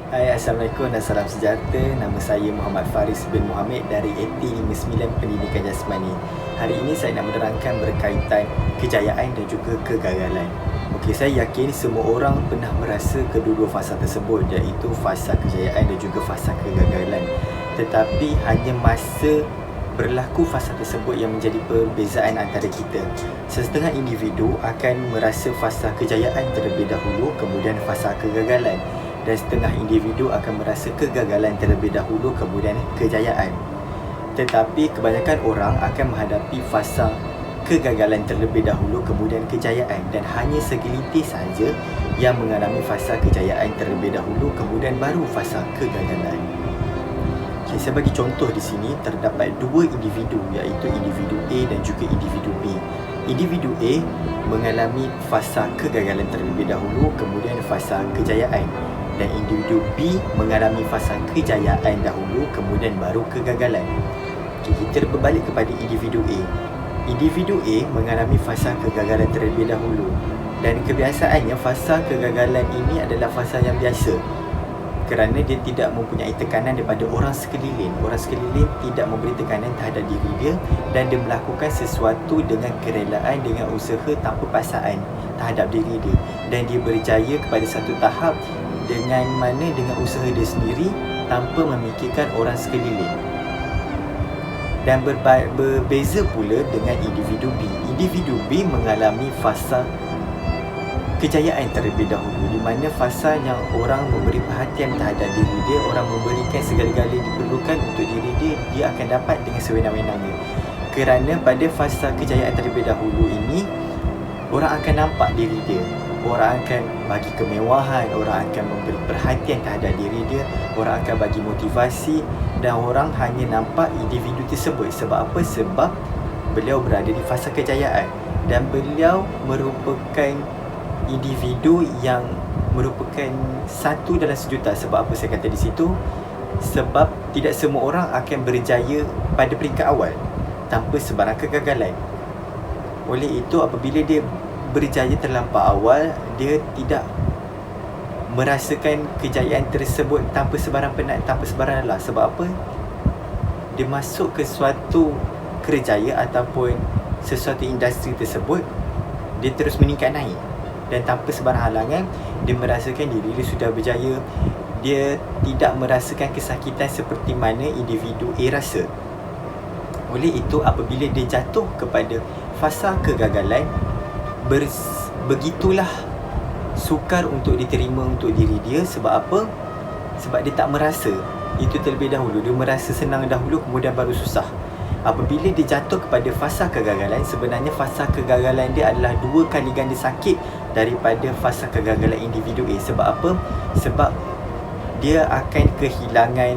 Hai, Assalamualaikum dan salam sejahtera. Nama saya Muhammad Faris bin Muhammad dari AT59 Pendidikan Jasmani. Hari ini saya nak menerangkan berkaitan kejayaan dan juga kegagalan. Okey, saya yakin semua orang pernah merasa kedua-dua fasa tersebut, iaitu fasa kejayaan dan juga fasa kegagalan. Tetapi hanya masa berlaku fasa tersebut yang menjadi perbezaan antara kita. Setengah individu akan merasa fasa kejayaan terlebih dahulu, kemudian fasa kegagalan. Dan setengah individu akan merasa kegagalan terlebih dahulu, kemudian kejayaan. Tetapi kebanyakan orang akan menghadapi fasa kegagalan terlebih dahulu, kemudian kejayaan. Dan hanya segelintir sahaja yang mengalami fasa kejayaan terlebih dahulu, kemudian baru fasa kegagalan. Okay, saya bagi contoh di sini. Terdapat dua individu, iaitu individu A dan juga individu B. Individu A mengalami fasa kegagalan terlebih dahulu, kemudian fasa kejayaan. Dan individu B mengalami fasa kejayaan dahulu, kemudian baru kegagalan. Okay, kita berbalik kepada individu A. Individu A mengalami fasa kegagalan terlebih dahulu. Dan kebiasaannya fasa kegagalan ini adalah fasa yang biasa, kerana dia tidak mempunyai tekanan daripada orang sekeliling. Orang sekeliling tidak memberi tekanan terhadap diri dia, dan dia melakukan sesuatu dengan kerelaan, dengan usaha tanpa paksaan terhadap diri dia. Dan dia berjaya kepada satu tahap dengan mana dengan usaha dia sendiri tanpa memikirkan orang sekeliling. Dan berbeza pula dengan individu B. Individu B mengalami fasa kejayaan terlebih dahulu, di mana fasa yang orang memberi perhatian terhadap diri dia, orang memberikan segala-gala diperlukan untuk diri dia, dia akan dapat dengan sewenang-wenangnya. Kerana pada fasa kejayaan terlebih dahulu ini, orang akan nampak diri dia, orang akan bagi kemewahan, orang akan memberi perhatian terhadap diri dia, orang akan bagi motivasi, dan orang hanya nampak individu tersebut. Sebab apa? Sebab beliau berada di fasa kejayaan, dan beliau merupakan individu yang merupakan satu dalam sejuta. Sebab apa saya kata di situ? Sebab tidak semua orang akan berjaya pada peringkat awal tanpa sebarang kegagalan. Oleh itu, apabila dia berjaya terlampau awal, dia tidak merasakan kejayaan tersebut tanpa sebarang penat, tanpa sebarang lelah. Sebab apa? Dia masuk ke suatu kerjaya ataupun sesuatu industri tersebut, dia terus meningkat naik, dan tanpa sebarang halangan dia merasakan diri dia sudah berjaya. Dia tidak merasakan kesakitan seperti mana individu A rasa. Oleh itu, apabila dia jatuh kepada fasa kegagalan, begitulah sukar untuk diterima untuk diri dia. Sebab apa? Sebab dia tak merasa itu terlebih dahulu. Dia merasa senang dahulu, kemudian baru susah. Apabila dia jatuh kepada fasa kegagalan, sebenarnya fasa kegagalan dia adalah 2 kali ganda sakit daripada fasa kegagalan individu A. Sebab apa? Sebab dia akan kehilangan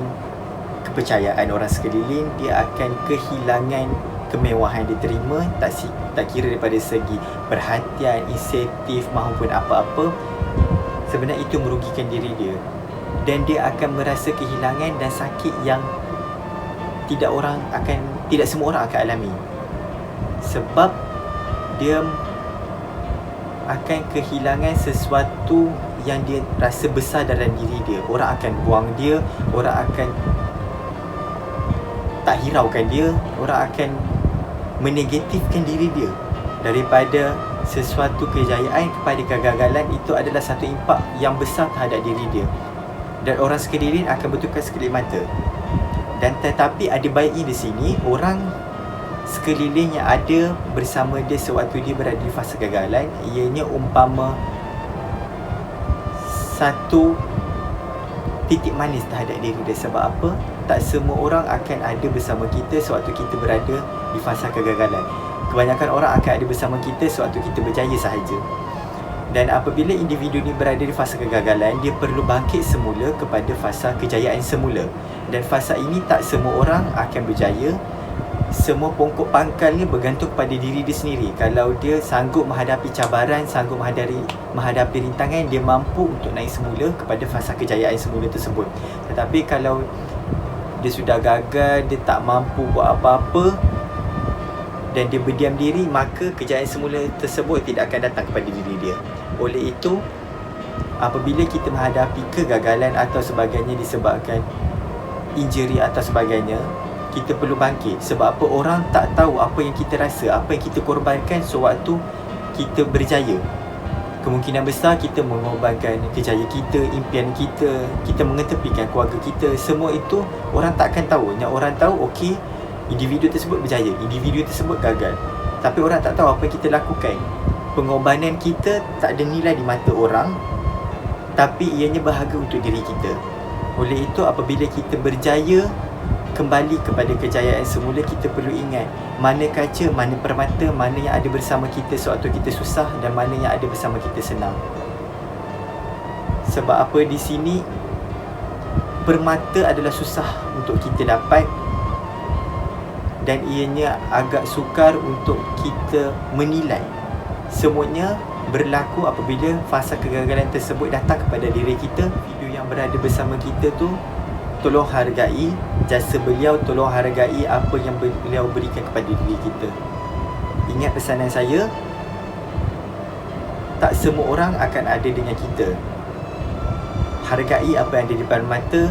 kepercayaan orang sekeliling, dia akan kehilangan kemewahan diterima, tak kira daripada segi perhatian, insentif maupun apa-apa. Sebenarnya itu merugikan diri dia, dan dia akan merasa kehilangan dan sakit yang tidak semua orang akan alami. Sebab dia akan kehilangan sesuatu yang dia rasa besar dalam diri dia. Orang akan buang dia, orang akan tak hiraukan dia, orang akan menegatifkan diri dia. Daripada sesuatu kejayaan kepada kegagalan, itu adalah satu impak yang besar terhadap diri dia, dan orang sekeliling akan betulkan sekelip mata. Dan tetapi ada baiknya di sini, orang sekeliling yang ada bersama dia sewaktu dia berada di fasa kegagalan, ianya umpama satu titik manis terhadap diri dia. Sebab apa? Tak semua orang akan ada bersama kita sewaktu kita berada di fasa kegagalan. Kebanyakan orang akan ada bersama kita sewaktu kita berjaya sahaja. Dan apabila individu ni berada di fasa kegagalan, dia perlu bangkit semula kepada fasa kejayaan semula. Dan fasa ini tak semua orang akan berjaya. Semua pokok pangkalnya bergantung pada diri dia sendiri. Kalau dia sanggup menghadapi cabaran, sanggup menghadapi rintangan, dia mampu untuk naik semula kepada fasa kejayaan semula tersebut. Tetapi kalau dia sudah gagal, dia tak mampu buat apa-apa, dan dia berdiam diri, maka kejayaan semula tersebut tidak akan datang kepada diri dia. Oleh itu, Apabila kita menghadapi kegagalan atau sebagainya disebabkan injury atau sebagainya, kita perlu bangkit. Sebab apa? Orang tak tahu apa yang kita rasa, apa yang kita korbankan sewaktu kita berjaya. Kemungkinan besar kita mengorbankan kejayaan kita, impian kita, kita mengetepikan keluarga kita. Semua itu orang takkan tahu. Yang orang tahu, okey, individu tersebut berjaya, individu tersebut gagal. Tapi orang tak tahu apa yang kita lakukan. Pengorbanan kita tak ada nilai di mata orang, tapi ianya berharga untuk diri kita. Oleh itu, apabila kita berjaya kembali kepada kejayaan semula, kita perlu ingat mana kaca, mana permata, mana yang ada bersama kita sewaktu kita susah dan mana yang ada bersama kita senang. Sebab apa? Di sini permata adalah susah untuk kita dapat dan ianya agak sukar untuk kita menilai. Semuanya berlaku apabila fasa kegagalan tersebut datang kepada diri kita. Video yang berada bersama kita tu, tolong hargai jasa beliau, tolong hargai apa yang beliau berikan kepada diri kita. Ingat pesanan saya, tak semua orang akan ada dengan kita. Hargai apa yang ada di depan mata,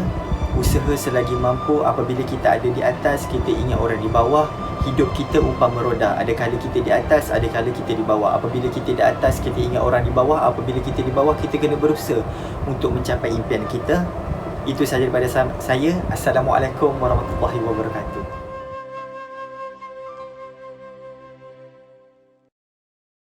usaha selagi mampu. Apabila kita ada di atas, kita ingat orang di bawah. Hidup kita umpama roda, ada kala kita di atas, ada kala kita di bawah. Apabila kita di atas, kita ingat orang di bawah. Apabila kita di bawah, kita kena berusaha untuk mencapai impian kita. Itu sahaja daripada saya. Assalamualaikum warahmatullahi wabarakatuh.